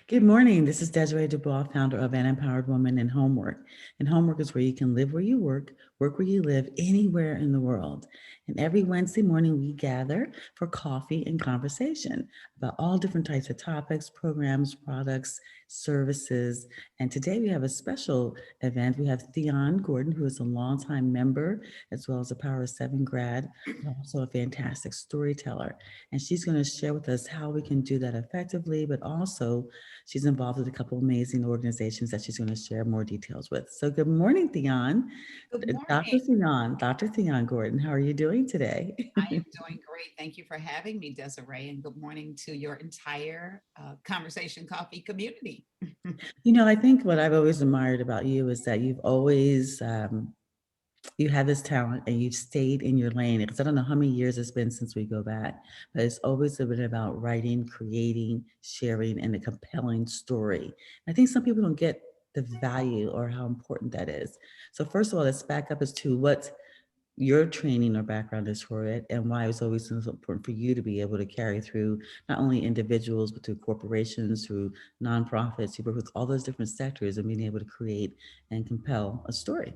Good morning. This is Desiree Dubois, founder of An Empowered Woman in Homework. And homework is where you can live where you work where you live, anywhere in the world. And every Wednesday morning, we gather for coffee and conversation about all different types of topics, programs, products, services. And today we have a special event. We have Thyonne Gordon, who is a longtime member, as well as a Power of Seven grad, but also a fantastic storyteller. And she's going to share with us how we can do that effectively, but also she's involved with a couple of amazing organizations that she's going to share more details with. So good morning, Theon. Good morning. Dr. Theon Gordon, how are you doing today? I am doing great. Thank you for having me, Desiree, and good morning to your entire Conversation Coffee community. I think what I've always admired about you is that you have this talent and you've stayed in your lane. Because I don't know how many years it's been since we go back, but it's always been about writing, creating, sharing, and a compelling story. I think some people don't get the value or how important that is. So first of all, let's back up as to what your training or background is for it and why it's always so important for you to be able to carry through not only individuals but through corporations, through nonprofits. You work with all those different sectors and being able to create and compel a story.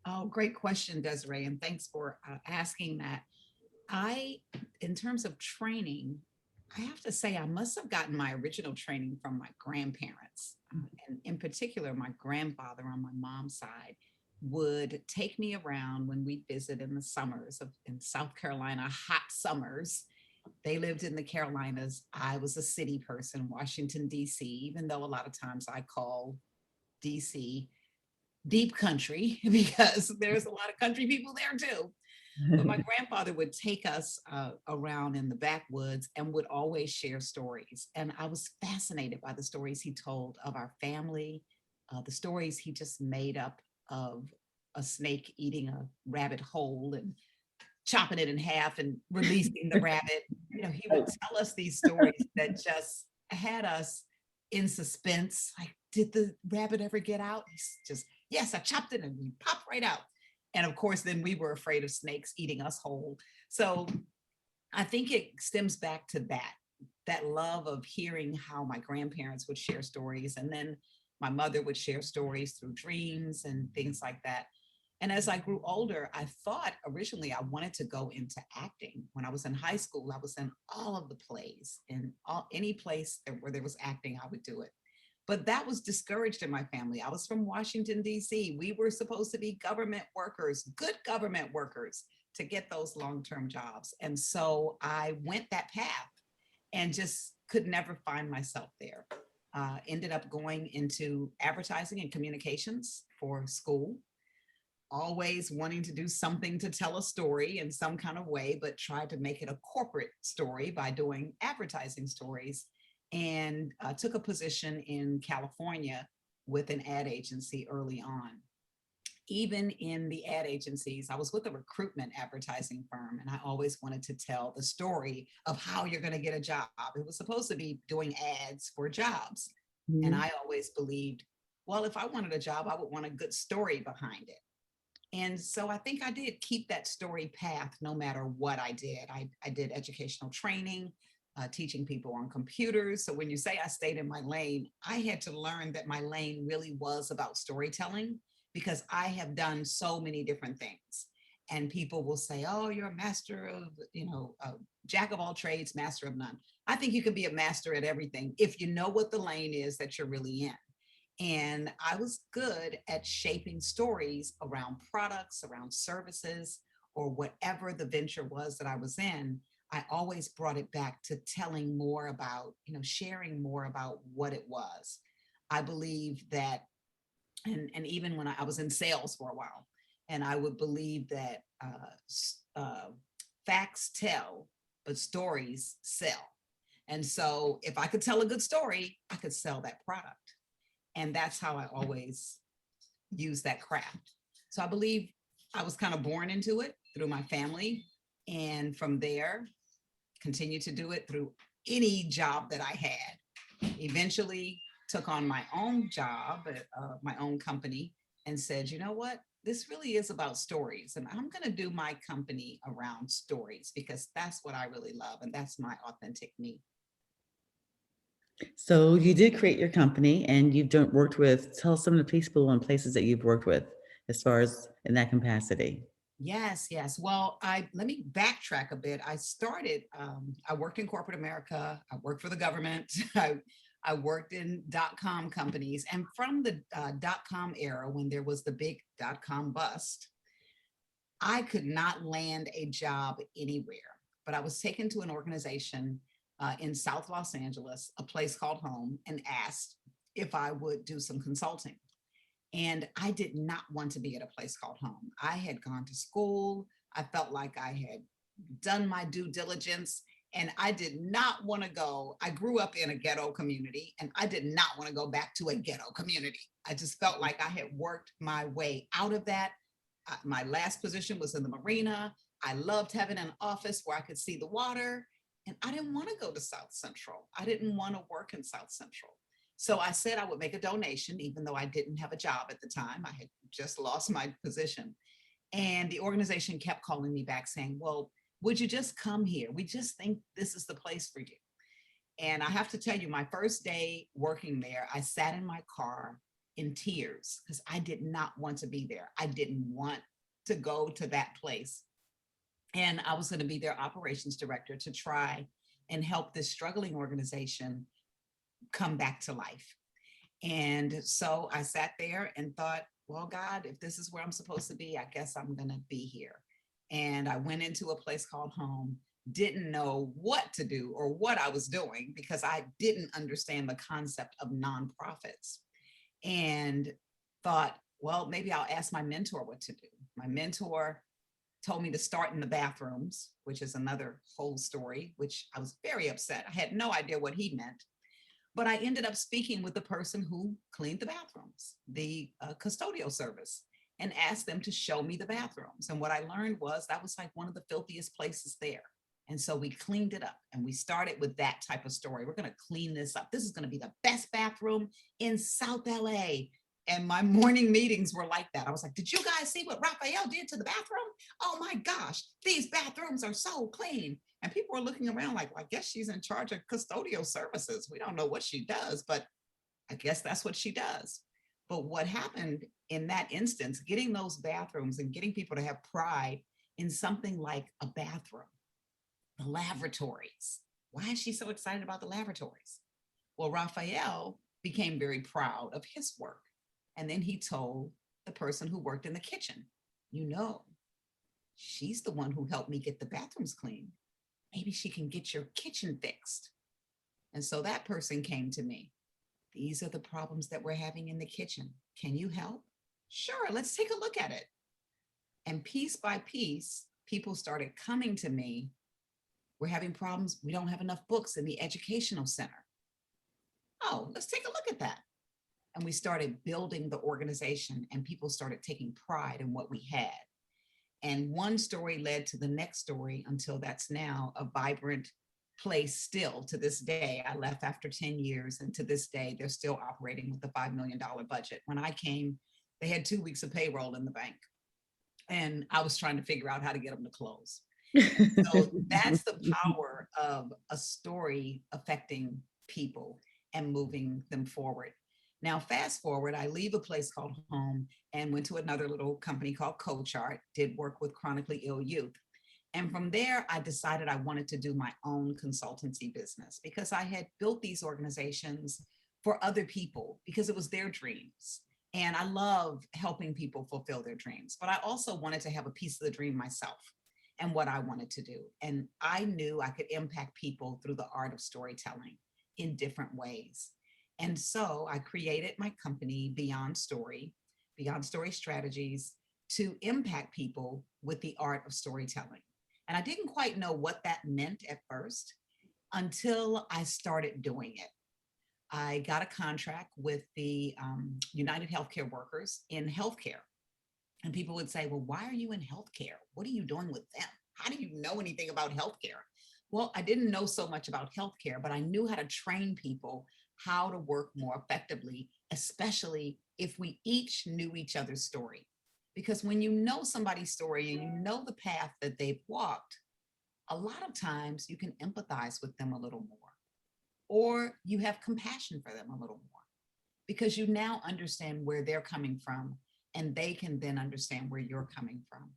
Oh, great question, Desiree, and thanks for asking that. I, in terms of training, I have to say I must have gotten my original training from my grandparents. And in particular, my grandfather on my mom's side would take me around when we visit in the summers in South Carolina, hot summers. They lived in the Carolinas. I was a city person, Washington, D.C., even though a lot of times I call D.C. deep country because there's a lot of country people there too. But my grandfather would take us around in the backwoods and would always share stories. And I was fascinated by the stories he told of our family, the stories he just made up of a snake eating a rabbit whole and chopping it in half and releasing the rabbit. He would tell us these stories that just had us in suspense. Like, did the rabbit ever get out? He's just, yes, I chopped it and we popped right out. And of course, then we were afraid of snakes eating us whole. So I think it stems back to that love of hearing how my grandparents would share stories. And then my mother would share stories through dreams and things like that. And as I grew older, I thought originally I wanted to go into acting. When I was in high school, I was in all of the plays, and any place where there was acting, I would do it. But that was discouraged in my family. I was from Washington, D.C. We were supposed to be government workers, good government workers, to get those long term jobs. And so I went that path and just could never find myself there. Ended up going into advertising and communications for school, always wanting to do something to tell a story in some kind of way, but tried to make it a corporate story by doing advertising stories. And took a position in California with an ad agency early on. Even in the ad agencies, I was with a recruitment advertising firm, and I always wanted to tell the story of how you're going to get a job. It was supposed to be doing ads for jobs. And Mhm. I always believed, well, if I wanted a job, I would want a good story behind it. And so I think I did keep that story path no matter what I did. I did educational training, teaching people on computers. So when you say I stayed in my lane, I had to learn that my lane really was about storytelling because I have done so many different things. And people will say, oh, you're a master of, a jack of all trades, master of none. I think you can be a master at everything if you know what the lane is that you're really in. And I was good at shaping stories around products, around services, or whatever the venture was that I was in. I always brought it back to telling more about, sharing more about what it was. I believe that, and even when I was in sales for a while, and I would believe that facts tell, but stories sell. And so if I could tell a good story, I could sell that product. And that's how I always use that craft. So I believe I was kind of born into it through my family. And from there, continue to do it through any job that I had. Eventually took on my own job at my own company and said, you know what? This really is about stories. And I'm going to do my company around stories because that's what I really love. And that's my authentic me. So you did create your company and you've done, worked with, tell us some of the people and places that you've worked with as far as in that capacity. Yes, yes. Well, I let me backtrack a bit. I worked in corporate America. I worked for the government. I worked in .com companies. And from the .com era, when there was the big .com bust, I could not land a job anywhere. But I was taken to an organization in South Los Angeles, a place called Home, and asked if I would do some consulting. And I did not want to be at a place called Home. I had gone to school. I felt like I had done my due diligence and I did not want to go. I grew up in a ghetto community and I did not want to go back to a ghetto community. I just felt like I had worked my way out of that. My last position was in the marina. I loved having an office where I could see the water. And I didn't want to go to South Central. I didn't want to work in South Central. So I said I would make a donation, even though I didn't have a job at the time. I had just lost my position. And the organization kept calling me back saying, well, would you just come here? We just think this is the place for you. And I have to tell you, my first day working there, I sat in my car in tears because I did not want to be there. I didn't want to go to that place. And I was going to be their operations director to try and help this struggling organization come back to life. And so I sat there and thought, well, God, if this is where I'm supposed to be, I guess I'm going to be here. And I went into a place called Home, didn't know what to do or what I was doing because I didn't understand the concept of nonprofits and thought, well, maybe I'll ask my mentor what to do. My mentor told me to start in the bathrooms, which is another whole story, which I was very upset. I had no idea what he meant. But I ended up speaking with the person who cleaned the bathrooms, the custodial service, and asked them to show me the bathrooms. And what I learned was that was like one of the filthiest places there. And so we cleaned it up and we started with that type of story. We're going to clean this up. This is going to be the best bathroom in South LA. And my morning meetings were like that. I was like, did you guys see what Raphael did to the bathroom? Oh my gosh, these bathrooms are so clean. And people were looking around like, well, I guess she's in charge of custodial services. We don't know what she does, but I guess that's what she does. But what happened in that instance, getting those bathrooms and getting people to have pride in something like a bathroom, the lavatories. Why is she so excited about the lavatories? Well, Raphael became very proud of his work. And then he told the person who worked in the kitchen, you know, she's the one who helped me get the bathrooms clean. Maybe she can get your kitchen fixed. And so that person came to me. These are the problems that we're having in the kitchen. Can you help? Sure, let's take a look at it. And piece by piece, people started coming to me. We're having problems. We don't have enough books in the educational center. Oh, let's take a look at that. And we started building the organization, and people started taking pride in what we had. And one story led to the next story until that's now a vibrant place still to this day. I left after 10 years, and to this day, they're still operating with the $5 million budget. When I came, they had 2 weeks of payroll in the bank, and I was trying to figure out how to get them to close. So that's the power of a story affecting people and moving them forward. Now, fast forward, I leave a place called Home and went to another little company called CoachArt, did work with chronically ill youth. And from there, I decided I wanted to do my own consultancy business because I had built these organizations for other people because it was their dreams. And I love helping people fulfill their dreams, but I also wanted to have a piece of the dream myself and what I wanted to do. And I knew I could impact people through the art of storytelling in different ways. And so I created my company, Beyond Story Strategies, to impact people with the art of storytelling. And I didn't quite know what that meant at first until I started doing it. I got a contract with the United Healthcare Workers in healthcare. And people would say, well, why are you in healthcare? What are you doing with them? How do you know anything about healthcare? Well, I didn't know so much about healthcare, but I knew how to train people how to work more effectively, especially if we each knew each other's story. Because when you know somebody's story and you know the path that they've walked, a lot of times you can empathize with them a little more. or you have compassion for them a little more because you now understand where they're coming from and they can then understand where you're coming from.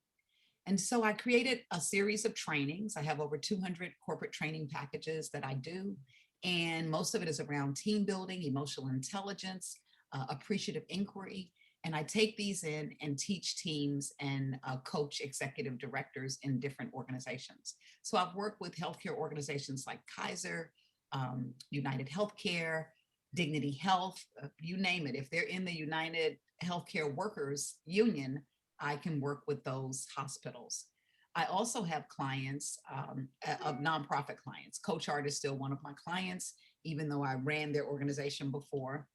And so I created a series of trainings. I have over 200 corporate training packages that I do. And most of it is around team building, emotional intelligence, appreciative inquiry. And I take these in and teach teams and coach executive directors in different organizations. So I've worked with healthcare organizations like Kaiser, United Healthcare, Dignity Health, you name it. If they're in the United Healthcare Workers Union, I can work with those hospitals. I also have clients of nonprofit clients. Coach Art is still one of my clients, even though I ran their organization before.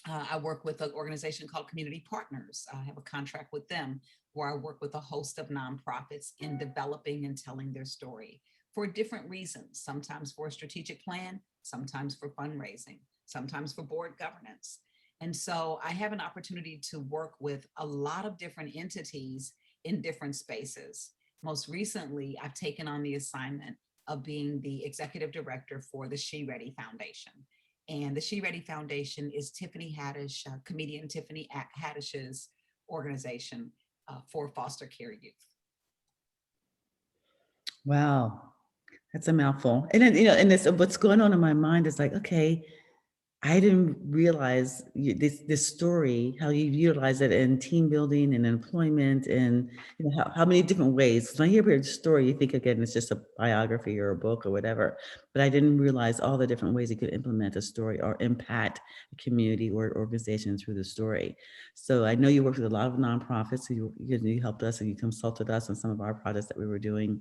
I work with an organization called Community Partners. I have a contract with them where I work with a host of nonprofits in developing and telling their story for different reasons, sometimes for a strategic plan, sometimes for fundraising, sometimes for board governance. And so I have an opportunity to work with a lot of different entities in different spaces. Most recently, I've taken on the assignment of being the executive director for the She Ready Foundation. And the She Ready Foundation is Tiffany Haddish, comedian Tiffany Haddish's organization for foster care youth. Wow, that's a mouthful. And then, and this, what's going on in my mind is like, okay, I didn't realize this story, how you utilize it in team building and employment, and how many different ways. When I hear a story, you think again it's just a biography or a book or whatever. But I didn't realize all the different ways you could implement a story or impact a community or organization through the story. So I know you work with a lot of nonprofits. So you helped us and you consulted us on some of our projects that we were doing.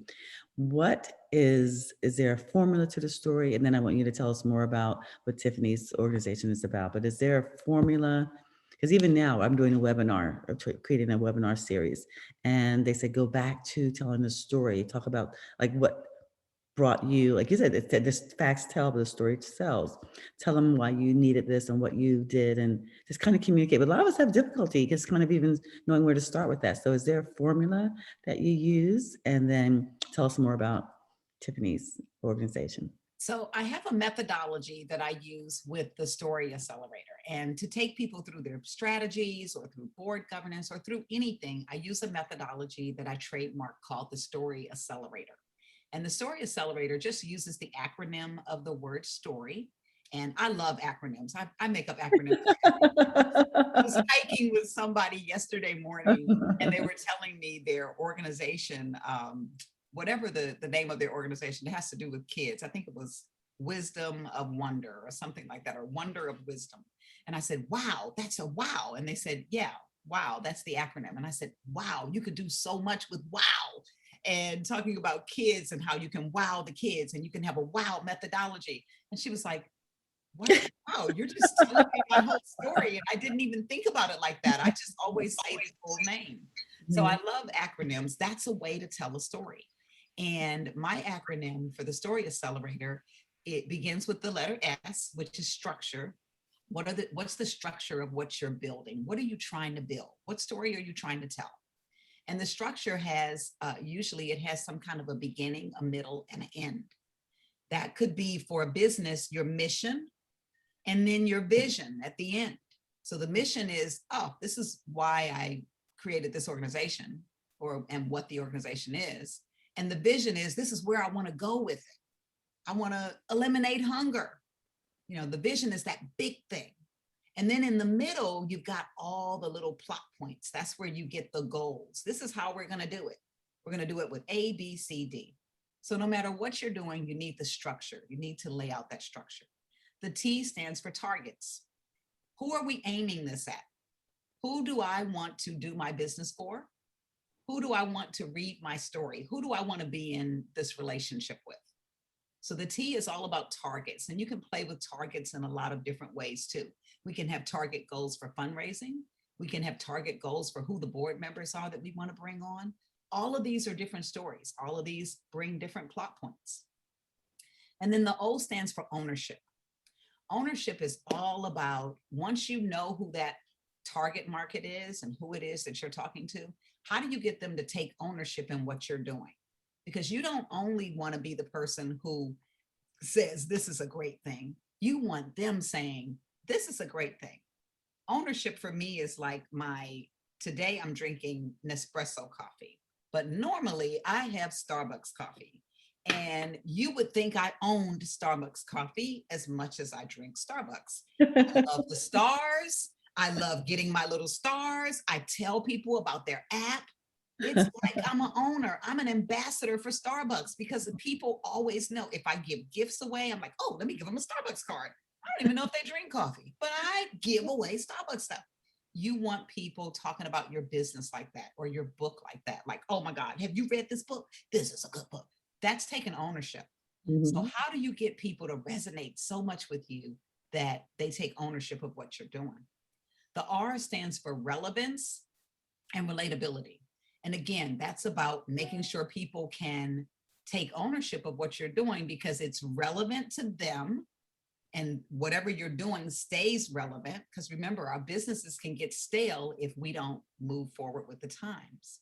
What is there a formula to the story? And then I want you to tell us more about what Tiffany's organization is about. But is there a formula? Because even now I'm doing a webinar, creating a webinar series. And they said, go back to telling the story, talk about like what brought you, like you said, this facts tell, but the story sells. Tell them why you needed this and what you did, and just kind of communicate. But a lot of us have difficulty just kind of even knowing where to start with that. So is there a formula that you use? And then tell us more about Tiffany's organization. So I have a methodology that I use with the Story Accelerator. And to take people through their strategies or through board governance or through anything, I use a methodology that I trademark called the Story Accelerator. And the Story Accelerator just uses the acronym of the word story. And I love acronyms. I make up acronyms. I was hiking with somebody yesterday morning and they were telling me their organization, whatever the name of their organization, it has to do with kids. I think it was Wisdom of Wonder or something like that, or Wonder of Wisdom. And I said, wow, that's a wow. And they said, yeah, wow, that's the acronym. And I said, wow, you could do so much with wow. And talking about kids and how you can wow the kids and you can have a wow methodology. And she was like, what? Wow, you're just telling me my whole story. And I didn't even think about it like that. I just always say the full name. So I love acronyms. That's a way to tell a story. And my acronym for the Story Accelerator, it begins with the letter S, which is structure. What's the structure of what you're building? What are you trying to build? What story are you trying to tell? And the structure has, usually it has some kind of a beginning, a middle, and an end. That could be for a business, your mission, and then your vision at the end. So the mission is, oh, this is why I created this organization, and what the organization is. And the vision is, this is where I want to go with it. I want to eliminate hunger. The vision is that big thing. And then in the middle, you've got all the little plot points. That's where you get the goals. This is how we're going to do it. We're going to do it with A, B, C, D. So no matter what you're doing, you need the structure. You need to lay out that structure. The T stands for targets. Who are we aiming this at? Who do I want to do my business for? Who do I want to read my story? Who do I want to be in this relationship with? So the T is all about targets, and you can play with targets in a lot of different ways too. We can have target goals for fundraising. We can have target goals for who the board members are that we want to bring on. All of these are different stories. All of these bring different plot points. And then the O stands for ownership. Ownership is all about, once you know who that target market is and who it is that you're talking to, how do you get them to take ownership in what you're doing? Because you don't only want to be the person who says this is a great thing. You want them saying, this is a great thing. Ownership for me is like today I'm drinking Nespresso coffee, but normally I have Starbucks coffee. And you would think I owned Starbucks coffee as much as I drink Starbucks. I love the stars. I love getting my little stars. I tell people about their app. It's like I'm an owner. I'm an ambassador for Starbucks because the people always know if I give gifts away, I'm like, oh, let me give them a Starbucks card. I don't even know if they drink coffee, but I give away Starbucks stuff. You want people talking about your business like that or your book like that. Like, oh my God, have you read this book? This is a good book. That's taking ownership. So, Mhm. how do you get people to resonate so much with you that they take ownership of what you're doing? The R stands for relevance and relatability. And again, that's about making sure people can take ownership of what you're doing because it's relevant to them and whatever you're doing stays relevant. Because remember, our businesses can get stale if we don't move forward with the times.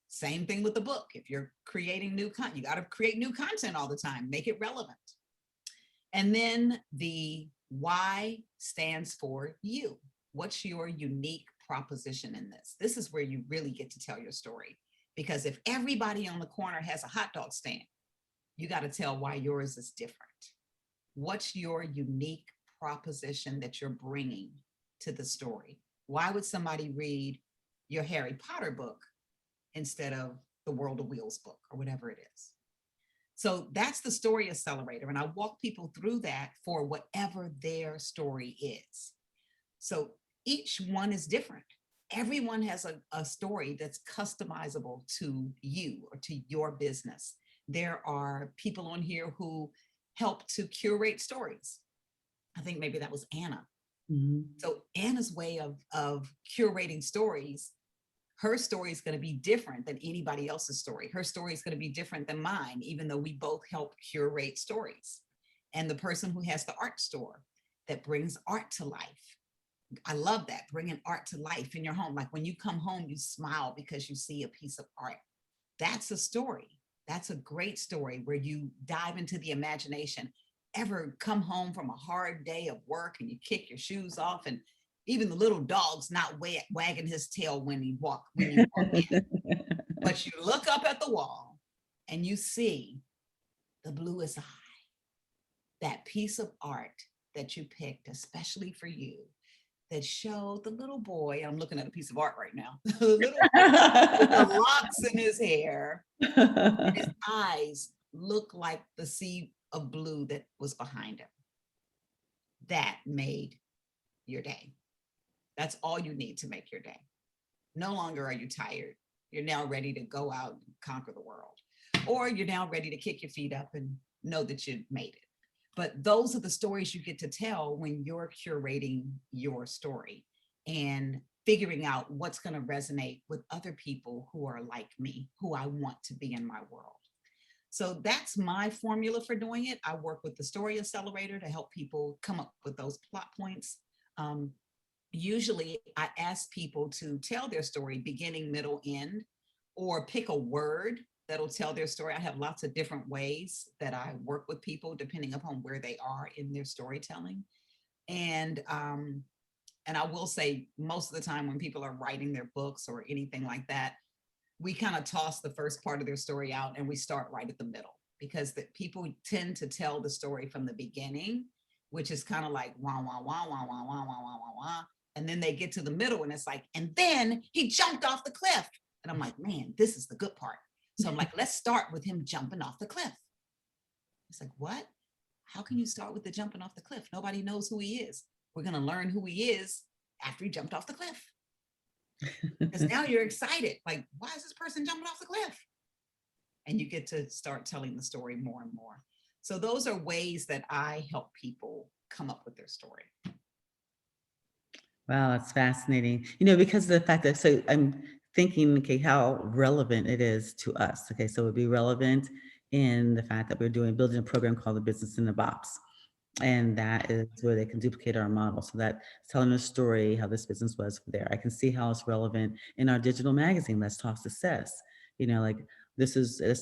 Same thing with the book. If you're creating new content, you got to create new content all the time, make it relevant. And then the Y stands for you. What's your unique proposition in this? This is where you really get to tell your story. Because if everybody on the corner has a hot dog stand, you got to tell why yours is different. What's your unique proposition that you're bringing to the story? Why would somebody read your Harry Potter book instead of the World of Wheels book or whatever it is? So that's the story accelerator. And I walk people through that for whatever their story is. So each one is different. Everyone has a story that's customizable to you or to your business. There are people on here who help to curate stories. I think maybe that was Anna. Mhm. So Anna's way of curating stories, her story is going to be different than anybody else's story. Her story is going to be different than mine, even though we both help curate stories. And the person who has the art store that brings art to life. I love that, bringing art to life in your home. Like when you come home, you smile because you see a piece of art. That's a story. That's a great story where you dive into the imagination. Ever come home from a hard day of work and you kick your shoes off and even the little dog's not wagging his tail when you walk in, but you look up at the wall and you see the bluest eye, that piece of art that you picked especially for you that showed the little boy. I'm looking at a piece of art right now. The little boy with the locks in his hair, and his eyes look like the sea of blue that was behind him. That made your day. That's all you need to make your day. No longer are you tired. You're now ready to go out and conquer the world. Or you're now ready to kick your feet up and know that you made it. But those are the stories you get to tell when you're curating your story and figuring out what's going to resonate with other people who are like me, who I want to be in my world. So that's my formula for doing it. I work with the story accelerator to help people come up with those plot points. Um, Usually I ask people to tell their story beginning, middle, end, or pick a word that'll tell their story. I have lots of different ways that I work with people depending upon where they are in their storytelling. And and I will say most of the time when people are writing their books or anything like that, we kind of toss the first part of their story out and we start right at the middle because the people tend to tell the story from the beginning, which is kind of like wah wah wah wah wah wah wah wah wah wah, and then they get to the middle and it's like, and then he jumped off the cliff, and I'm like, man, this is the good part. So I'm like, let's start with him jumping off the cliff. It's like, what? How can you start with the jumping off the cliff? Nobody knows who he is. We're going to learn who he is after he jumped off the cliff. Because now you're excited. Like, why is this person jumping off the cliff? And you get to start telling the story more and more. So those are ways that I help people come up with their story. Wow, that's fascinating. Because of the fact that, so I'm thinking, okay, how relevant it is to us. Okay, so it would be relevant in the fact that we're building a program called the Business in the Box. And that is where they can duplicate our model. So that's telling a story how this business was there. I can see how it's relevant in our digital magazine, Let's Talk Success. Like This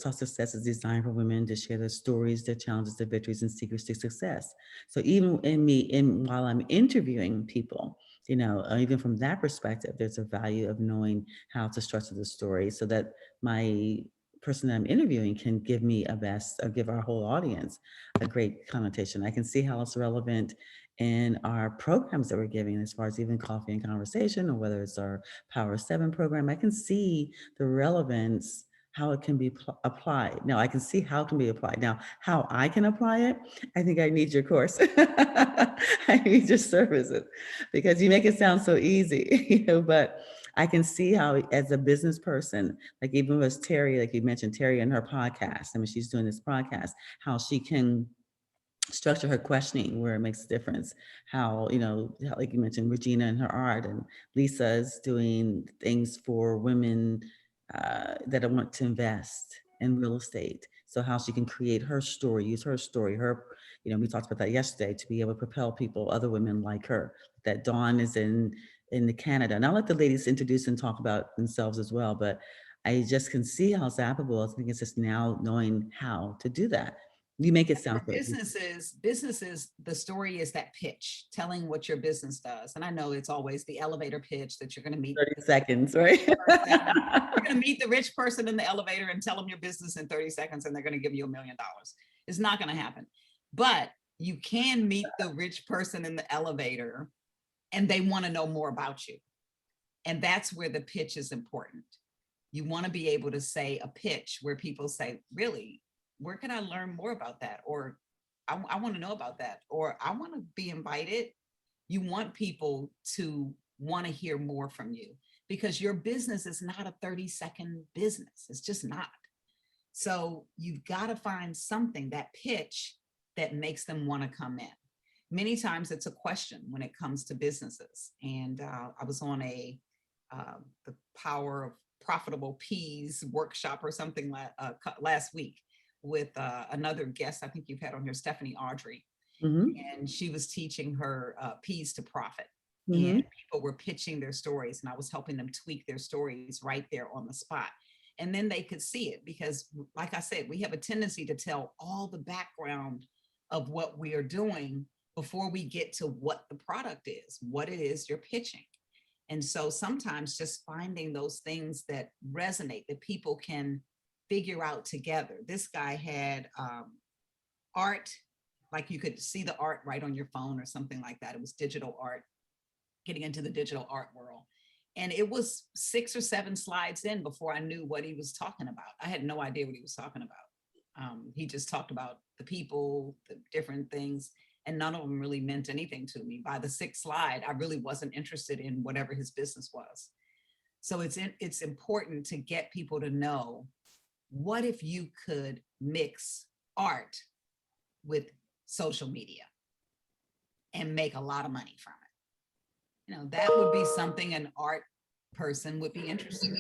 talk success is designed for women to share their stories, their challenges, their victories, and secrets to success. So even while I'm interviewing people, even from that perspective, there's a value of knowing how to structure the story so that my person that I'm interviewing can give me a best, or give our whole audience a great connotation. I can see how it's relevant in our programs that we're giving, as far as even coffee and conversation, or whether it's our Power 7 program. I can see the relevance, how it can be applied. Now, I can see how it can be applied. Now, how I can apply it, I think I need your course. I need your services, because you make it sound so easy, but I can see how, as a business person, like even with Terry, like you mentioned, Terry and her podcast, I mean, she's doing this podcast, how she can structure her questioning where it makes a difference. How, like you mentioned, Regina and her art, and Lisa's doing things for women that want to invest in real estate. So how she can create her story, use her story, we talked about that yesterday, to be able to propel people, other women like her. That Dawn is in the Canada. And I'll let the ladies introduce and talk about themselves as well. But I just can see how it's applicable. I think it's just now knowing how to do that. You make it sound For so easy. businesses, the story is that pitch, telling what your business does. And I know it's always the elevator pitch that you're going to meet 30 seconds, right? you're going to meet the rich person in the elevator and tell them your business in 30 seconds and they're going to give you $1 million. It's not going to happen. But you can meet the rich person in the elevator and they want to know more about you. And that's where the pitch is important. You want to be able to say a pitch where people say, really, where can I learn more about that? Or I want to know about that. Or I want to be invited. You want people to want to hear more from you, because your business is not a 30-second business. It's just not. So you've got to find something, that pitch, that makes them want to come in. Many times it's a question when it comes to businesses. And I was on the Power of Profitable Peas workshop or something last week with another guest I think you've had on here, Stephanie Audrey. Mm-hmm. And she was teaching her Peas to Profit. Mm-hmm. And people were pitching their stories, and I was helping them tweak their stories right there on the spot. And then they could see it, because, like I said, we have a tendency to tell all the background of what we are doing before we get to what the product is, what it is you're pitching. And so sometimes just finding those things that resonate, that people can figure out together. This guy had art, like you could see the art right on your phone or something like that. It was digital art, getting into the digital art world. And it was 6 or 7 slides in before I knew what he was talking about. I had no idea what he was talking about. He just talked about the people, the different things, and none of them really meant anything to me. By the 6th slide, I really wasn't interested in whatever his business was. So it's important to get people to know, what if you could mix art with social media and make a lot of money from it? That would be something an art person would be interested in.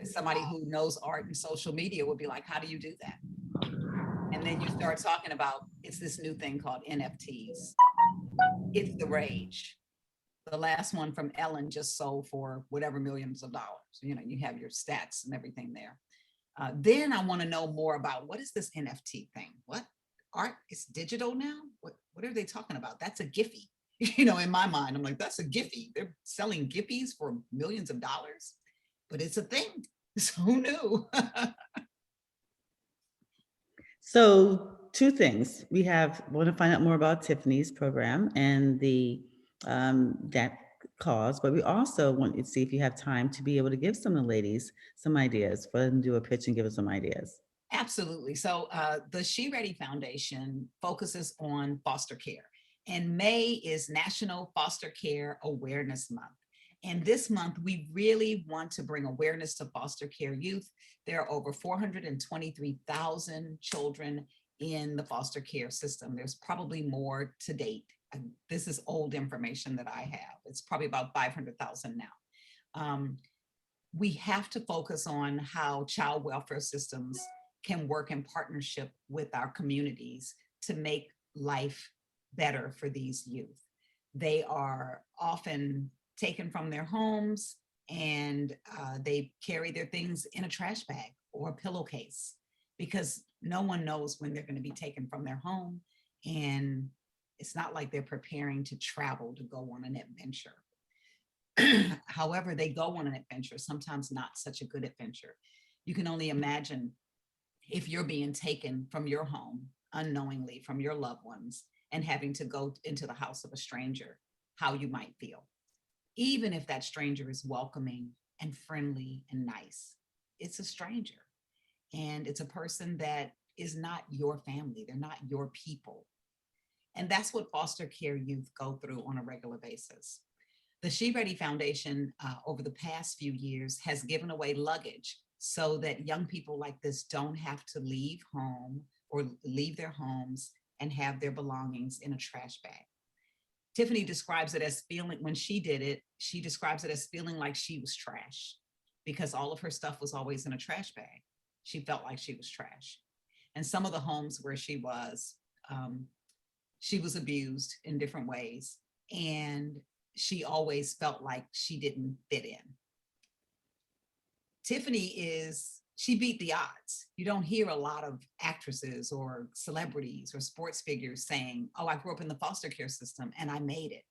Somebody who knows art and social media would be like, how do you do that? And then you start talking about, it's this new thing called NFTs. It's the rage. The last one from Ellen just sold for whatever millions of dollars. You have your stats and everything there. Then I want to know more about, what is this NFT thing? What art is digital now? What are they talking about? That's a Giphy. In my mind, I'm like, that's a Giphy. They're selling Giphies for millions of dollars, but it's a thing. So who knew? So 2 things. We want to find out more about Tiffany's program and that cause, but we also want to see if you have time to be able to give some of the ladies some ideas, for them to do a pitch and give us some ideas. Absolutely. So the She Ready Foundation focuses on foster care, and May is National Foster Care Awareness Month. And this month, we really want to bring awareness to foster care youth. There are over 423,000 children in the foster care system. There's probably more to date. This is old information that I have. It's probably about 500,000 now. We have to focus on how child welfare systems can work in partnership with our communities to make life better for these youth. They are often taken from their homes, and they carry their things in a trash bag or a pillowcase, because no one knows when they're going to be taken from their home. And it's not like they're preparing to travel to go on an adventure. However, they go on an adventure, sometimes not such a good adventure. You can only imagine if you're being taken from your home unknowingly from your loved ones and having to go into the house of a stranger, how you might feel, even if that stranger is welcoming and friendly and nice. It's a stranger, and it's a person that is not your family, they're not your people. And that's what foster care youth go through on a regular basis. The She Ready Foundation, over the past few years, has given away luggage so that young people like this don't have to leave home or leave their homes and have their belongings in a trash bag. Tiffany describes it as feeling, when she did it, she describes it as feeling like she was trash because all of her stuff was always in a trash bag. She felt like she was trash. And some of the homes where um, she was abused in different ways. And she always felt like she didn't fit in. Tiffany she beat the odds. You don't hear a lot of actresses or celebrities or sports figures saying, oh, I grew up in the foster care system and I made it.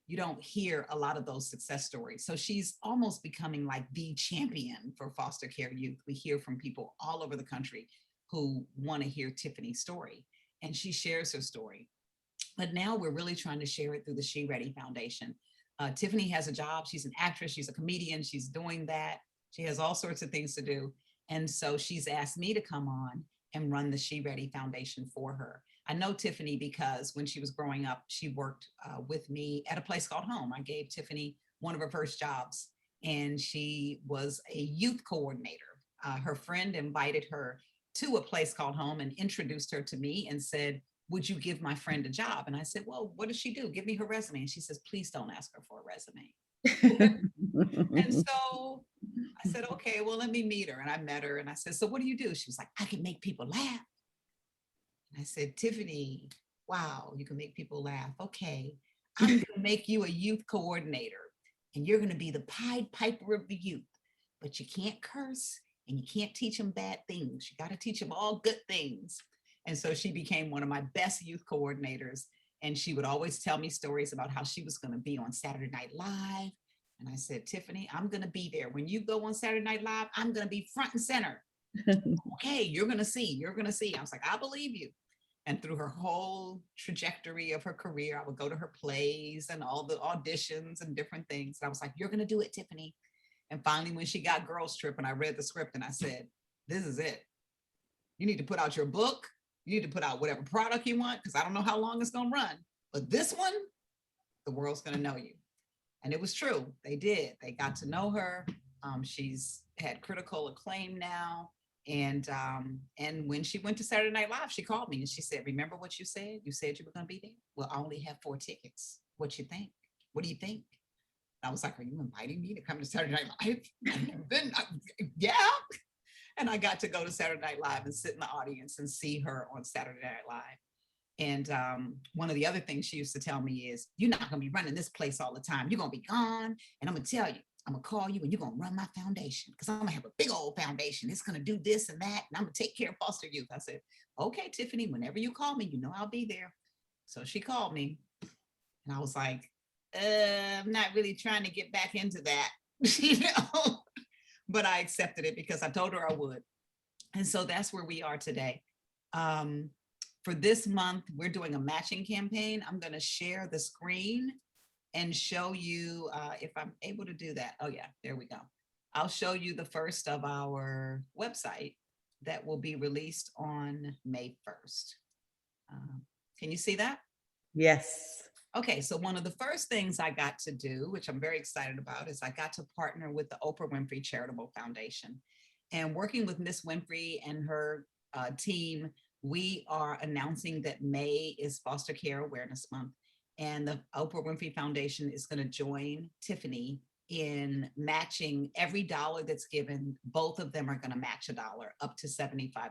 You don't hear a lot of those success stories. So she's almost becoming like the champion for foster care youth. We hear from people all over the country who want to hear Tiffany's story, and she shares her story. But now we're really trying to share it through the She Ready Foundation. Tiffany has a job. She's an actress. She's a comedian. She's doing that. She has all sorts of things to do. And so she's asked me to come on and run the She Ready Foundation for her. I know Tiffany because when she was growing up, she worked with me at a place called Home. I gave Tiffany one of her first jobs, and she was a youth coordinator. Her friend invited her to a place called Home and introduced her to me and said, would you give my friend a job? And I said, well, what does she do? Give me her resume. And she says, please don't ask her for a resume. And so I said, okay, well, let me meet her. And I met her and I said, so what do you do? She was like, I can make people laugh. And I said, Tiffany, wow, you can make people laugh. Okay, I'm going to make you a youth coordinator, and you're going to be the Pied Piper of the youth, but you can't curse and you can't teach them bad things. You got to teach them all good things. And so she became one of my best youth coordinators. And she would always tell me stories about how she was going to be on Saturday Night Live. And I said, Tiffany, I'm going to be there. When you go on Saturday Night Live, I'm going to be front and center. Okay, you're going to see, you're going to see. I was like, I believe you. And through her whole trajectory of her career, I would go to her plays and all the auditions and different things. And I was like, you're going to do it, Tiffany. And finally, when she got Girls Trip and I read the script and I said, this is it. You need to put out your book. You need to put out whatever product you want, because I don't know how long it's going to run. But this one, the world's going to know you. And it was true. They did. They got to know her. She's had critical acclaim now. And when she went to Saturday Night Live, she called me and she said, remember what you said? You said you were going to be there. Well, I only have 4 tickets. What you think? What do you think? I was like, are you inviting me to come to Saturday Night Live? I've never been. Yeah. And I got to go to Saturday Night Live and sit in the audience and see her on Saturday Night Live. And one of the other things she used to tell me is, you're not going to be running this place all the time. You're going to be gone. And I'm going to tell you, I'm going to call you and you're going to run my foundation, because I'm going to have a big old foundation. It's going to do this and that. And I'm going to take care of foster youth. I said, okay, Tiffany, whenever you call me, you know I'll be there. So she called me and I was like, I'm not really trying to get back into that, you know, but I accepted it because I told her I would. And so that's where we are today. For this month, we're doing a matching campaign. I'm going to share the screen and show you if I'm able to do that. Oh yeah, there we go. I'll show you the first of our website that will be released on May 1st. Can you see that? Yes. Okay, so one of the first things I got to do, which I'm very excited about, is I got to partner with the Oprah Winfrey Charitable Foundation. And working with Miss Winfrey and her team, we are announcing that May is Foster Care Awareness Month. And the Oprah Winfrey Foundation is going to join Tiffany in matching every dollar that's given. Both of them are going to match $1 up to $75,000.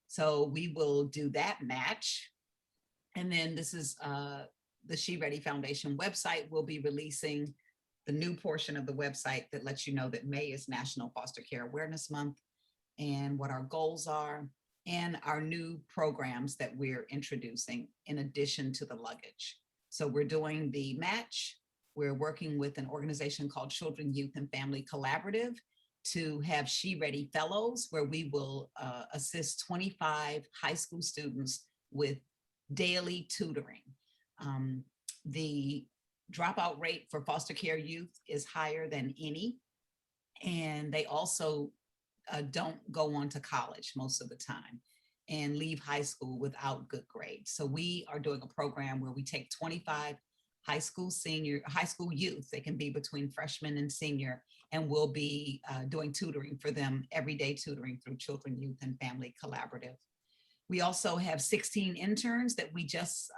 So we will do that match. And then this is the She Ready Foundation website. Will be releasing the new portion of the website that lets you know that May is National Foster Care Awareness Month. and what our goals are, and our new programs that we're introducing in addition to the luggage. So we're doing the match. We're working with an organization called Children, Youth, and Family Collaborative to have She Ready Fellows, where we will assist 25 high school students with daily tutoring. The dropout rate for foster care youth is higher than any, and they also don't go on to college most of the time and leave high school without good grades. So we are doing a program where we take 25 high school youth, they can be between freshman and senior, and we'll be doing tutoring for them, everyday tutoring through Children, Youth, and Family Collaborative. We also have 16 interns that we just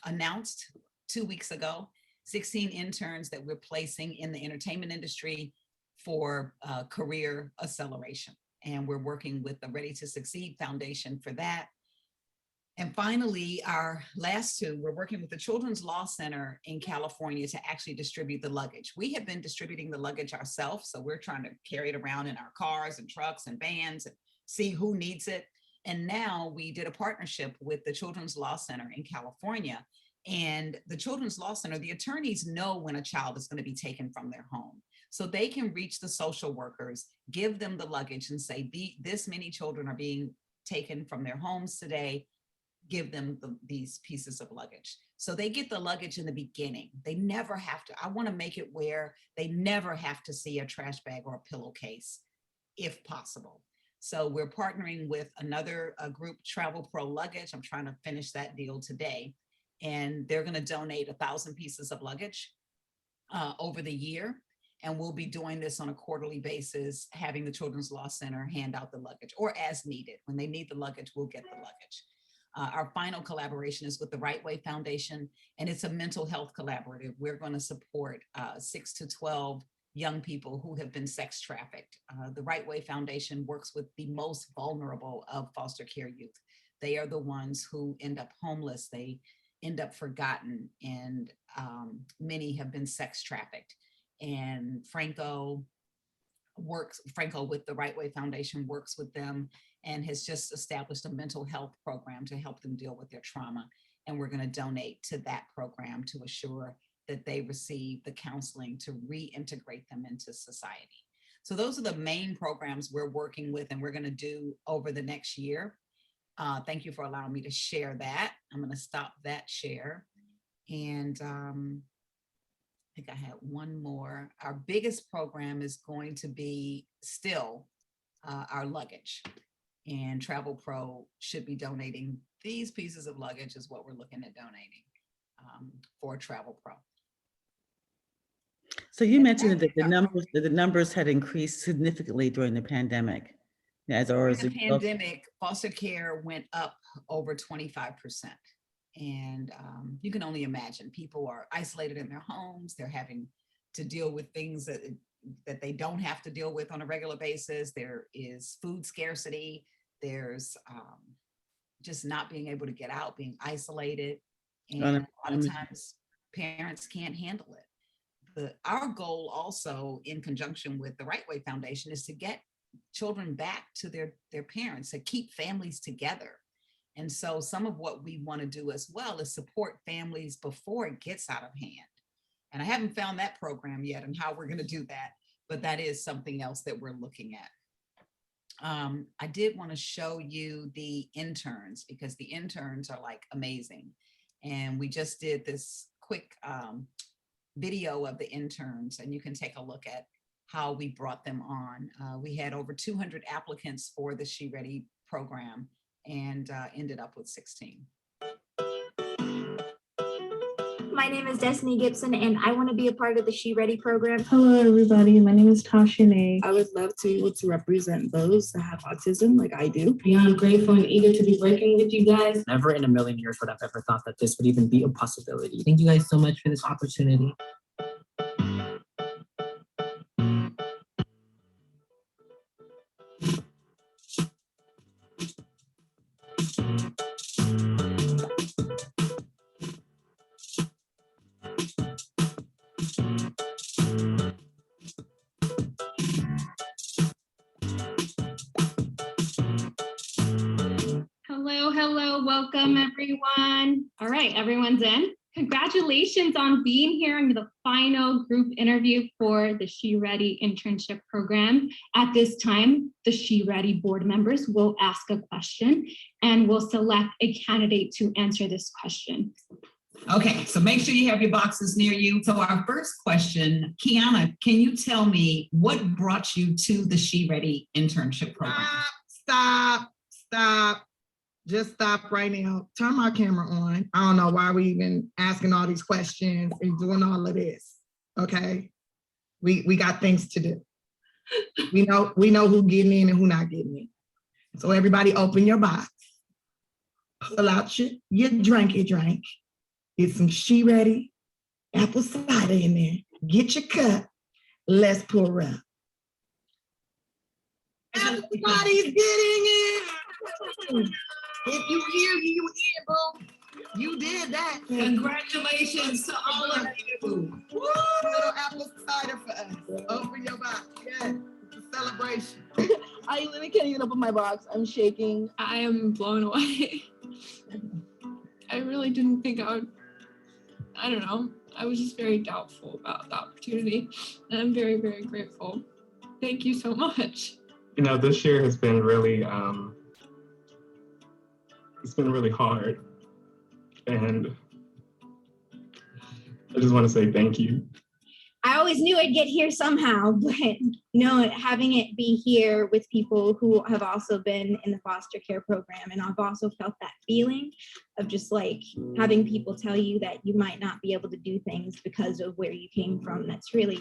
announced 2 weeks ago, 16 interns that we're placing in the entertainment industry for career acceleration. And we're working with the Ready to Succeed Foundation for that. And finally, our last two, we're working with the Children's Law Center in California to actually distribute the luggage. We have been distributing the luggage ourselves, so we're trying to carry it around in our cars and trucks and vans and see who needs it. And now we did a partnership with the Children's Law Center in California. And the Children's Law Center, the attorneys know when a child is going to be taken from their home. So they can reach the social workers, give them the luggage and say, this many children are being taken from their homes today, give them these pieces of luggage. So they get the luggage in the beginning. They never have to, I want to make it where they never have to see a trash bag or a pillowcase, if possible. So we're partnering with another group, Travel Pro Luggage. I'm trying to finish that deal today. And they're going to donate 1,000 pieces of luggage over the year. And we'll be doing this on a quarterly basis, having the Children's Law Center hand out the luggage, or as needed. When they need the luggage, we'll get the luggage. Our final collaboration is with the Right Way Foundation, and it's a mental health collaborative. We're going to support 6 to 12 young people who have been sex trafficked. The Right Way Foundation works with the most vulnerable of foster care youth. They are the ones who end up homeless, they end up forgotten, and many have been sex trafficked. And Franco with the Right Way Foundation works with them and has just established a mental health program to help them deal with their trauma. And we're going to donate to that program to assure that they receive the counseling to reintegrate them into society. So those are the main programs we're working with and we're going to do over the next year. Thank you for allowing me to share that. I'm going to stop that share. And I think I had one more. Our biggest program is going to be still our luggage. And Travel Pro should be donating these pieces of luggage is what we're looking at donating for Travel Pro. So you mentioned that the numbers had increased significantly during the pandemic. During the pandemic, foster care went up over 25%. And you can only imagine people are isolated in their homes. They're having to deal with things that they don't have to deal with on a regular basis. There is food scarcity. There's just not being able to get out, being isolated. And a lot of times parents can't handle it. Our goal also, in conjunction with the Right Way Foundation, is to get children back to their parents, to keep families together. And so some of what we want to do as well is support families before it gets out of hand. And I haven't found that program yet and how we're going to do that, but that is something else that we're looking at. I did want to show you the interns because the interns are like amazing. And we just did this quick video of the interns, and you can take a look at how we brought them on. We had over 200 applicants for the She Ready program and ended up with 16. My name is Destiny Gibson, and I want to be a part of the She Ready program. Hello, everybody. My name is Tasha Nay. I would love to be able to represent those that have autism like I do. Beyond grateful and eager to be working with you guys. Never in a million years would I've ever thought that this would even be a possibility. Thank you guys so much for this opportunity. welcome everyone. All right, everyone's in. Congratulations on being here in the final group interview for the She Ready internship program. At this time, the She Ready board members will ask a question and will select a candidate to answer this question. Okay, so make sure you have your boxes near you. So our first question, Kiana, can you tell me what brought you to the She Ready internship program? Stop. Just stop right now. Turn my camera on. I don't know why we even asking all these questions and doing all of this. Okay. We got things to do. We know who getting in and who not getting in. So everybody open your box. Pull out your drink. Get some She Ready apple cider in there. Get your cup. Let's pour up. Everybody's getting it. If you hear, you hear, boo. You did that. Congratulations to all of you. Woo! Little apple cider for us. Open your box. Yeah, it's a celebration. I literally can't even open my box. I'm shaking. I am blown away. I really didn't think I don't know. I was just very doubtful about the opportunity. And I'm very, very grateful. Thank you so much. You know, this year has been really, it's been really hard. And I just want to say thank you. I always knew I'd get here somehow, but having it be here with people who have also been in the foster care program, and I've also felt that feeling of just like having people tell you that you might not be able to do things because of where you came from. That's really,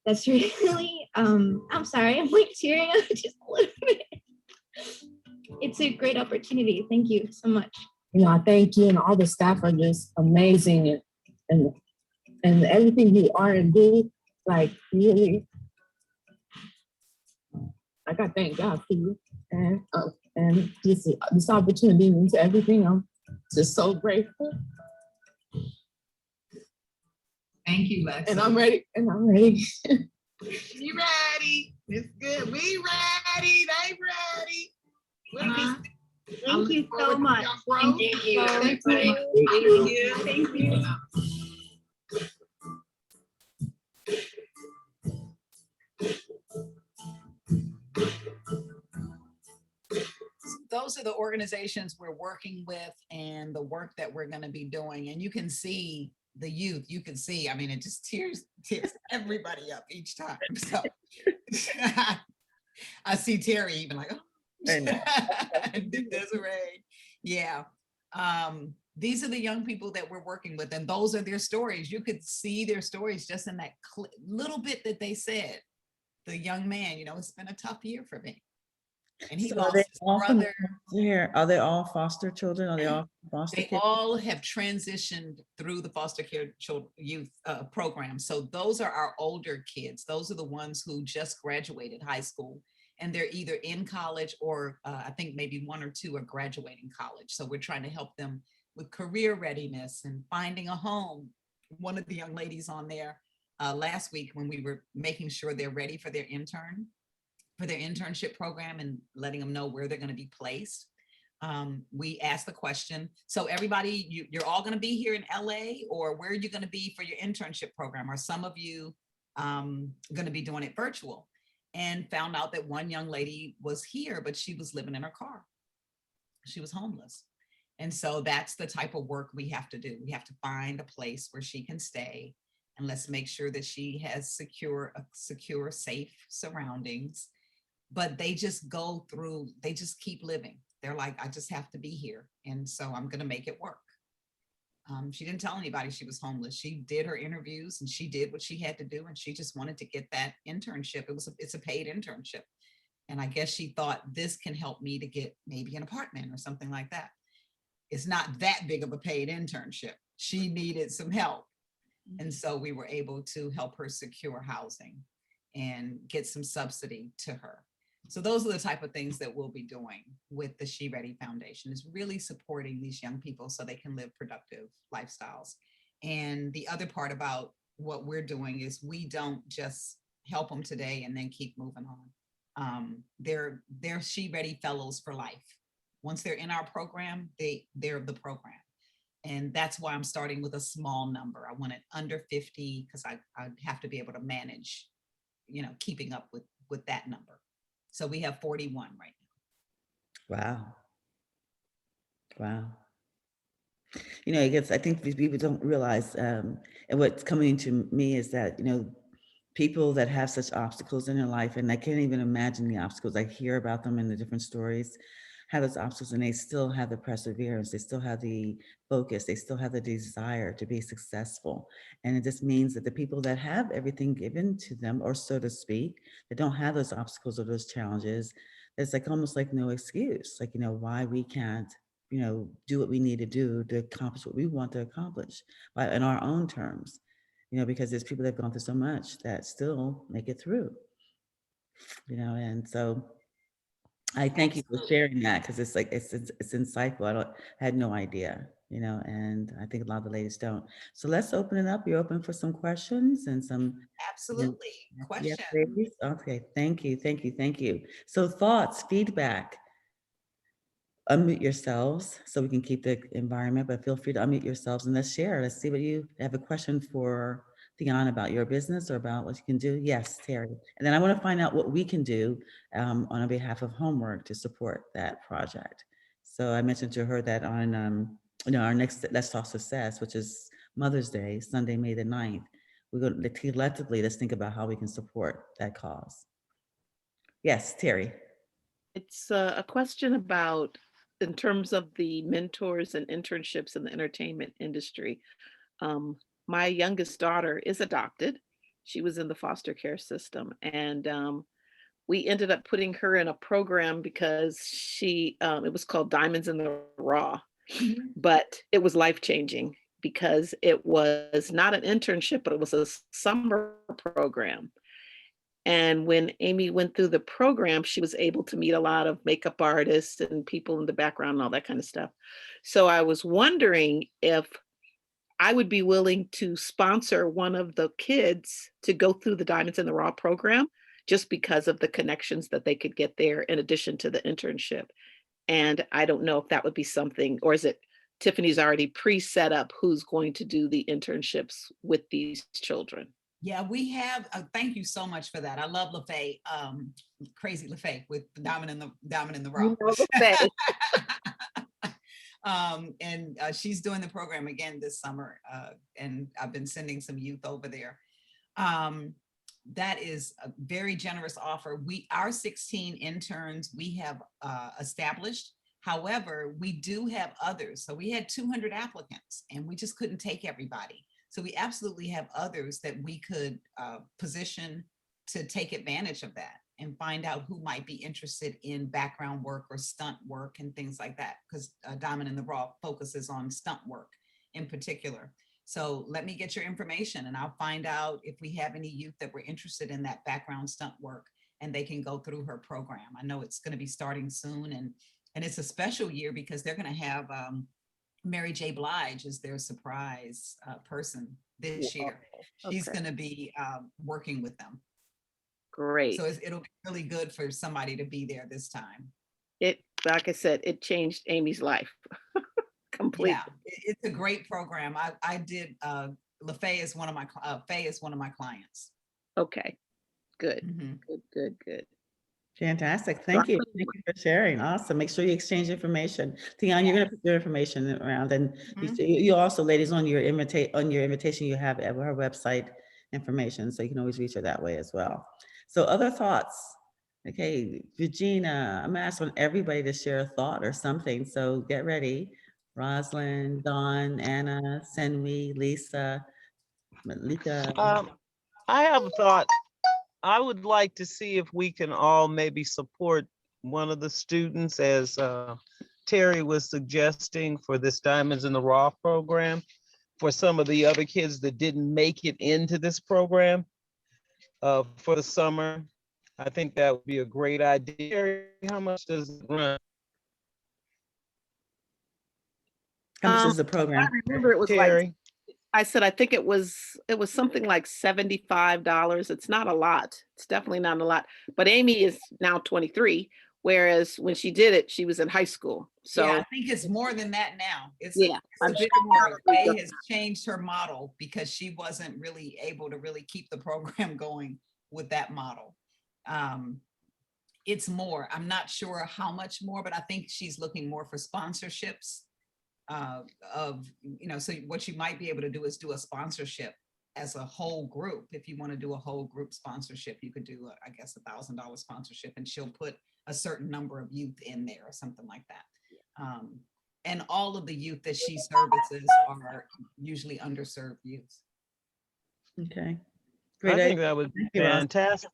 I'm sorry, I'm like tearing up just a little bit. It's a great opportunity. Thank you so much. You know, I thank you, and all the staff are just amazing, and everything you are and do, like really, like I thank God for you, and this opportunity means everything. I'm just so grateful, Thank you, Lex. and I'm ready. We ready. It's good. We ready. They ready. Thank you so much. Thank you. Thank you. Thank you. Those are the organizations we're working with and the work that we're going to be doing. And you can see the youth, you can see, I mean, it just tears everybody up each time. So I see Terry even like, oh, and Desiree. Yeah. These are the young people that we're working with, and those are their stories. You could see their stories just in that little bit that they said. The young man, you know, it's been a tough year for me. And he lost his brother. Are they all foster children? Are they all foster They kids? all have transitioned through the foster care youth program. So those are our older kids. Those are the ones who just graduated high school, and they're either in college or I think maybe one or two are graduating college. So we're trying to help them with career readiness and finding a home. One of the young ladies on there last week, when we were making sure they're ready for their internship program and letting them know where they're going to be placed. We asked the question, so everybody, you're all going to be here in LA, or where are you going to be for your internship program? Are some of you going to be doing it virtual? And found out that one young lady was here, but she was living in her car. She was homeless. And so that's the type of work we have to do. We have to find a place where she can stay, and let's make sure that she has secure, safe surroundings. But they just go through, they just keep living. They're like, I just have to be here. And so I'm going to make it work. She didn't tell anybody she was homeless. She did her interviews and she did what she had to do. And she just wanted to get that internship. It's a paid internship. And I guess she thought, this can help me to get maybe an apartment or something like that. It's not that big of a paid internship. She needed some help. And so we were able to help her secure housing and get some subsidy to her. So those are the type of things that we'll be doing with the She Ready Foundation, is really supporting these young people so they can live productive lifestyles. And the other part about what we're doing is we don't just help them today and then keep moving on. They're She Ready fellows for life. Once they're in our program, they're the program. And that's why I'm starting with a small number. I want it under 50 because I have to be able to manage, keeping up with that number. So we have 41 right now. Wow. Wow. It gets, I think these people don't realize, and what's coming to me is that, people that have such obstacles in their life, and I can't even imagine the obstacles. I hear about them in the different stories, have those obstacles, and they still have the perseverance, they still have the focus, they still have the desire to be successful. And it just means that the people that have everything given to them, or so to speak, that don't have those obstacles or those challenges, it's like almost like no excuse, like, why we can't, do what we need to do to accomplish what we want to accomplish in our own terms, because there's people that have gone through so much that still make it through, and so I thank you for Absolutely. sharing that, because it's like it's insightful. I had no idea, and I think a lot of the ladies don't. So let's open it up. You're open for some questions and some. Absolutely. Yes, Question. ladies. Okay, thank you, thank you, thank you. So thoughts, feedback. Unmute yourselves so we can keep the environment, but feel free to unmute yourselves and let's share. Let's see what you have a question for Thyonne about your business or about what you can do. Yes, Terry. And then I want to find out what we can do on behalf of Homework to support that project. So I mentioned to her that on our next Let's Talk Success, which is Mother's Day, Sunday, May the 9th, we're going to collectively, let's think about how we can support that cause. Yes, Terry. It's a question about, in terms of the mentors and internships in the entertainment industry. My youngest daughter is adopted. She was in the foster care system, and we ended up putting her in a program because it was called Diamonds in the Raw, but it was life-changing because it was not an internship, but it was a summer program. And when Amy went through the program, she was able to meet a lot of makeup artists and people in the background and all that kind of stuff. So I was wondering if I would be willing to sponsor one of the kids to go through the Diamonds in the Raw program, just because of the connections that they could get there in addition to the internship. And I don't know if that would be something, or is it Tiffany's already pre-set up who's going to do the internships with these children? Yeah, we have. Thank you so much for that. I love LaFay, Crazy LaFay with Diamond in the Rock. And she's doing the program again this summer, and I've been sending some youth over there. That is a very generous offer. Our 16 interns we have established. However, we do have others. So we had 200 applicants, and we just couldn't take everybody. So we absolutely have others that we could position to take advantage of that and find out who might be interested in background work or stunt work and things like that, because Diamond in the Raw focuses on stunt work in particular. So let me get your information and I'll find out if we have any youth that were interested in that background stunt work, and they can go through her program. I know it's going to be starting soon, and it's a special year because they're going to have Mary J. Blige is their surprise person this year. She's going to be working with them. Great. So it'll be really good for somebody to be there this time. Like I said, it changed Amy's life completely. Yeah, it's a great program. I did. LaFay is one of my Faye is one of my clients. Okay, good, Mm-hmm. good. Fantastic. Thank you. Thank you for sharing. Awesome. Make sure you exchange information. Thyonne, you're going to put your information around, and you also, ladies, on your invitation, you have her website information, so you can always reach her that way as well. So other thoughts? Okay, Regina, I'm asking everybody to share a thought or something. So get ready. Rosalind, Dawn, Anna, Senwi, Lisa, Malika. I have a thought. I would like to see if we can all maybe support one of the students, as Terry was suggesting, for this Diamonds in the Raw program, for some of the other kids that didn't make it into this program for the summer. I think that would be a great idea. Terry, how much does it run? How much is the program? I remember it was Terry? like, I said, I think it was something like $75. It's not a lot. It's definitely not a lot. But Amy is now 23. Whereas when she did it, she was in high school. So Yeah, I think it's more than that now. It's yeah, a I'm bit sure. more. They has changed her model because she wasn't really able to really keep the program going with that model. It's more. I'm not sure how much more, but I think she's looking more for sponsorships of, so what you might be able to do is do a sponsorship as a whole group. If you want to do a whole group sponsorship, you could do, I guess, $1,000 sponsorship, and she'll put a certain number of youth in there or something like that. And all of the youth that she services are usually underserved youth. Okay. I Great. think that would be Thank you, Ross. fantastic.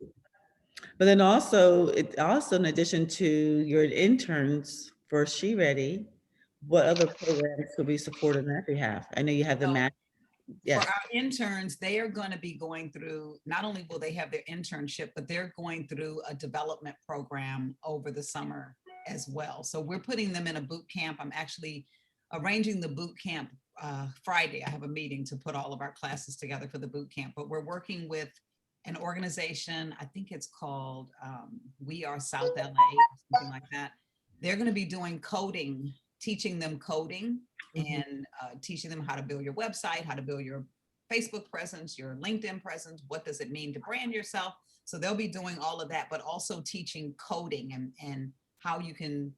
But then also, in addition to your interns for She Ready, what other programs could we support on that behalf? I know you have the So, match. Yes. For our interns, they are going to be going through, not only will they have their internship, but they're going through a development program over the summer as well. So we're putting them in a boot camp. I'm actually arranging the boot camp Friday. I have a meeting to put all of our classes together for the boot camp, but we're working with an organization, I think it's called We Are South LA, something like that. They're going to be doing coding, teaching them coding, and teaching them how to build your website, how to build your Facebook presence, your LinkedIn presence. What does it mean to brand yourself? So they'll be doing all of that, but also teaching coding and how you can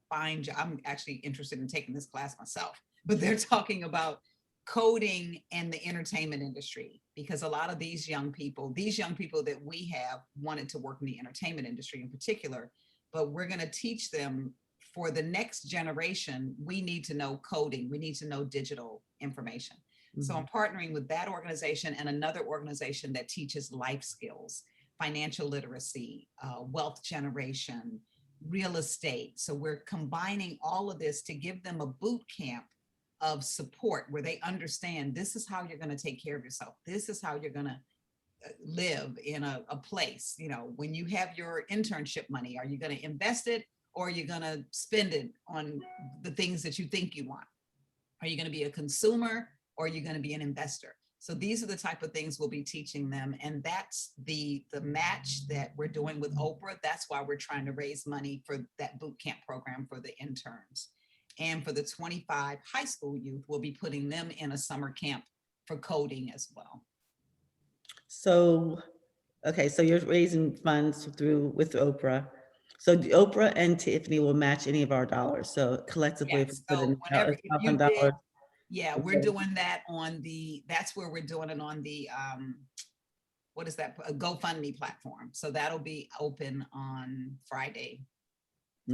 find. I'm actually interested in taking this class myself, but they're talking about coding and the entertainment industry, because a lot of these young people that we have wanted to work in the entertainment industry in particular, but we're going to teach them. For the next generation, we need to know coding. We need to know digital information. So I'm partnering with that organization and another organization that teaches life skills, financial literacy, wealth generation, real estate. So we're combining all of this to give them a boot camp of support where they understand this is how you're going to take care of yourself. This is how you're going to live in a place. When you have your internship money, are you going to invest it? Or are you going to spend it on the things that you think you want? Are you going to be a consumer, or are you going to be an investor? So these are the type of things we'll be teaching them. And that's the match that we're doing with Oprah. That's why we're trying to raise money for that boot camp program for the interns. And for the 25 high school youth, we'll be putting them in a summer camp for coding as well. So, okay, so you're raising funds with Oprah. So the Oprah and Tiffany will match any of our dollars. So collectively, Yes. So whenever if you did, yeah, we're doing that on that's where we're doing it on the, what is that? A GoFundMe platform. So that'll be open on Friday.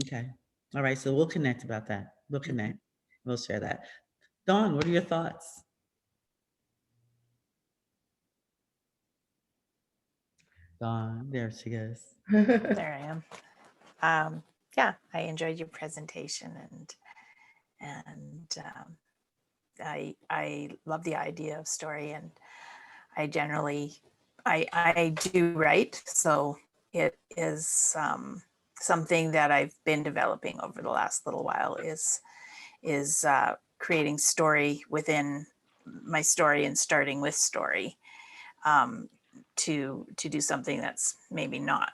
Okay. All right. So we'll connect about that. We'll connect. We'll share that. Dawn, what are your thoughts? Dawn, there she goes. There I am. Yeah, I enjoyed your presentation, and I love the idea of story, and I generally I do write, so it is something that I've been developing over the last little while is creating story within my story and starting with story to do something that's maybe not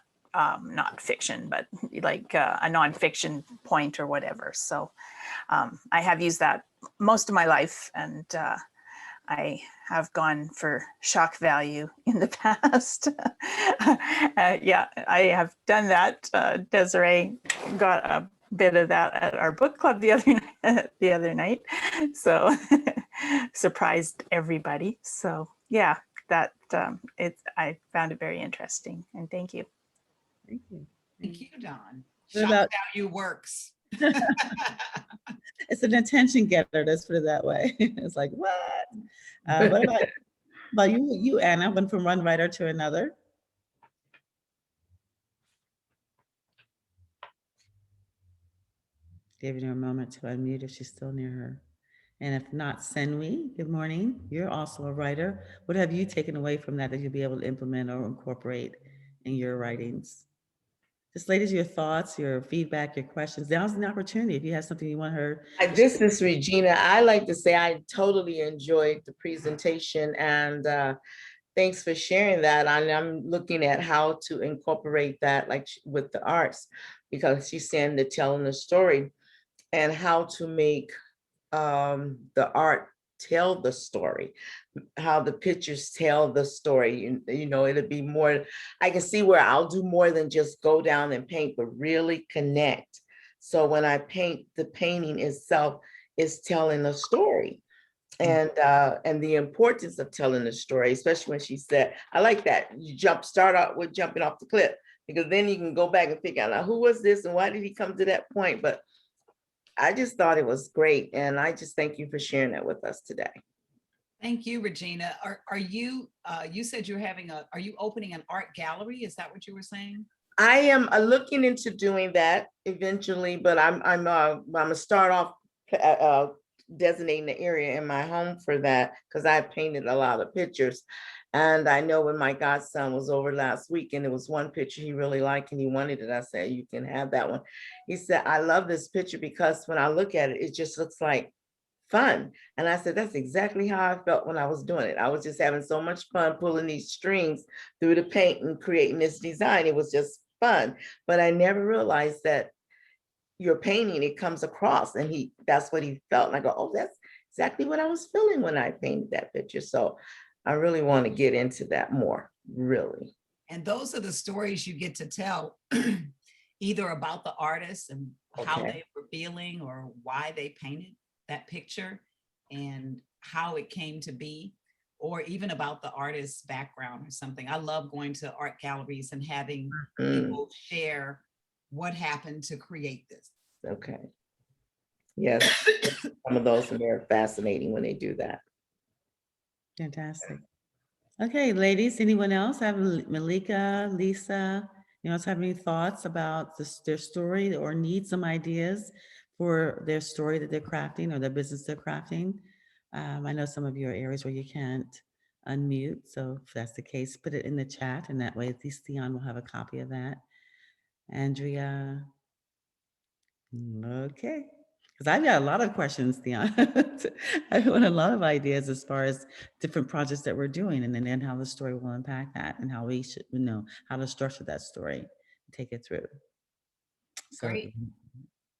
fiction, but like a nonfiction point or whatever. So I have used that most of my life, and I have gone for shock value in the past. Yeah, I have done that. Desiree got a bit of that at our book club the other night. So surprised everybody. So yeah, that I found it very interesting, and thank you. Thank you. Thank you, Dawn. What Shock about- value works. It's an attention getter. Let's put it that way. It's like, what? What about you, Anna? Went from one writer to another. Giving her a moment to unmute if she's still near her. And if not, Senwi, good morning. You're also a writer. What have you taken away from that you'll be able to implement or incorporate in your writings? Just ladies, your thoughts, your feedback, your questions. Now's an opportunity. If you have something you want her. This is Regina. I like to say I totally enjoyed the presentation, and thanks for sharing that. I'm looking at how to incorporate that, like with the arts, because she's saying the telling the story and how to make the art tell the story, how the pictures tell the story. You know, it'll be more, I can see where I'll do more than just go down and paint, but really connect. So when I paint, the painting itself is telling a story. And the importance of telling the story, especially when she said, I like that. You start out with jumping off the cliff, because then you can go back and figure out, now, who was this and why did he come to that point? But I just thought it was great. And I just thank you for sharing that with us today. Thank you, Regina. Are you, you said you're having are you opening an art gallery? Is that what you were saying? I am looking into doing that eventually, but I'm gonna start off designating the area in my home for that, because I painted a lot of pictures. And I know when my godson was over last week and there was one picture he really liked and he wanted it, I said, you can have that one. He said, I love this picture because when I look at it, it just looks like fun. And I said, that's exactly how I felt when I was doing it. I was just having so much fun pulling these strings through the paint and creating this design. It was just fun. But I never realized that your painting, it comes across, and that's what he felt. And I go, oh, that's exactly what I was feeling when I painted that picture. So I really want to get into that more, really. And those are the stories you get to tell, either about the artist and how they were feeling, or why they painted that picture and how it came to be, or even about the artist's background or something. I love going to art galleries and having people share what happened to create this. Okay. Yes, some of those, and they're fascinating when they do that. Fantastic. Okay, ladies, anyone else have Malika, Lisa, you know, have any thoughts about their story or need some ideas for their story that they're crafting or their business they're crafting? I know some of your areas where you can't unmute, so if that's the case, put it in the chat, and that way at least Thyonne will have a copy of that. Andrea, okay. Because I've got a lot of questions, Thyonne. I want a lot of ideas as far as different projects that we're doing, and then how the story will impact that, and how we should, you know, how to structure that story, take it through. So, Great.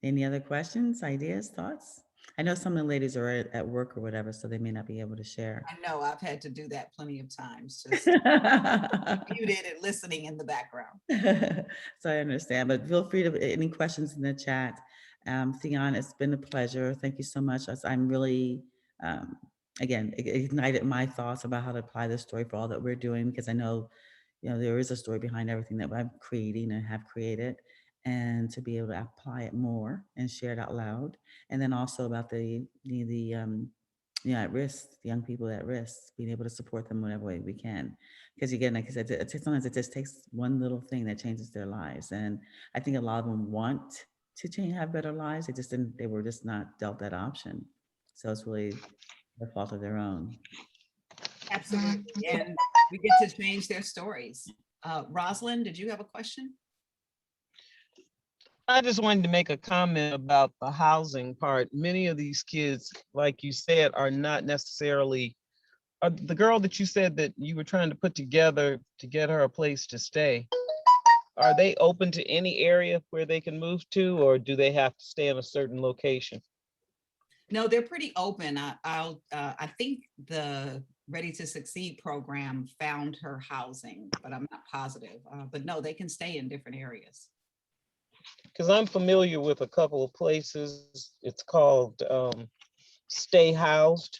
any other questions, ideas, thoughts? I know some of the ladies are at work or whatever, so they may not be able to share. I know I've had to do that plenty of times, just muted and listening in the background. So I understand, but feel free to, any questions in the chat. Thyonne, it's been a pleasure. Thank you so much. I'm really, again, it ignited my thoughts about how to apply this story for all that we're doing, because I know, you know, there is a story behind everything that I'm creating and have created, and to be able to apply it more and share it out loud. And then also about the at risk, young people at risk, being able to support them whatever way we can. Because again, like I said, sometimes it just takes one little thing that changes their lives. And I think a lot of them want to change, have better lives. They were just not dealt that option. So it's really the fault of their own. Absolutely. And we get to change their stories. Rosalind, did you have a question? I just wanted to make a comment about the housing part. Many of these kids, like you said, are not necessarily, the girl that you said that you were trying to put together to get her a place to stay, are they open to any area where they can move to, or do they have to stay in a certain location? No, they're pretty open. I think the Ready to Succeed program found her housing, but I'm not positive. But no, they can stay in different areas. Because I'm familiar with a couple of places. It's called Stay Housed,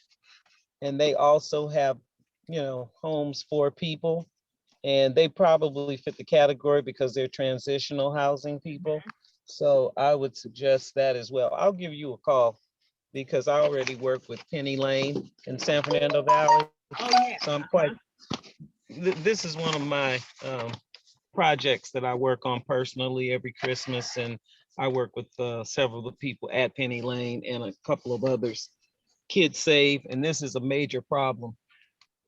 and they also have, you know, homes for people, and they probably fit the category because they're transitional housing people. So I would suggest that as well. I'll give you a call because I already work with Penny Lane in San Fernando Valley. Oh yeah. So I'm quite, this is one of my projects that I work on personally every Christmas, and I work with several of the people at Penny Lane and a couple of others. Kids Save, and this is a major problem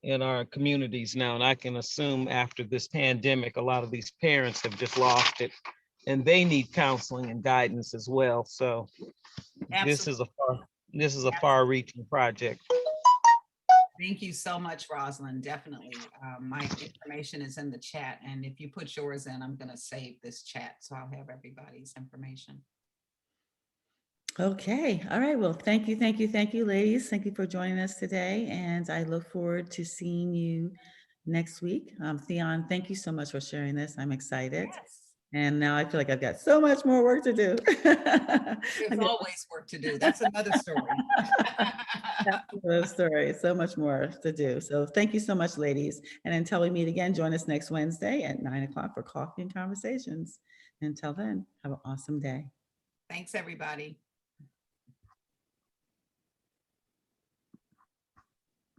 in our communities now, and I can assume after this pandemic, a lot of these parents have just lost it, and they need counseling and guidance as well. So Absolutely. this is a far-reaching project. Thank you so much, Rosalind. Definitely. My information is in the chat. And if you put yours in, I'm going to save this chat. So I'll have everybody's information. Okay. All right. Well, thank you, ladies. Thank you for joining us today. And I look forward to seeing you next week. Thyonne, thank you so much for sharing this. I'm excited. Yes. And now I feel like I've got so much more work to do. There's always work to do. That's another story. That's another story. So much more to do. So thank you so much, ladies. And until we meet again, join us next Wednesday at 9 o'clock for Coffee and Conversations. Until then, have an awesome day. Thanks, everybody.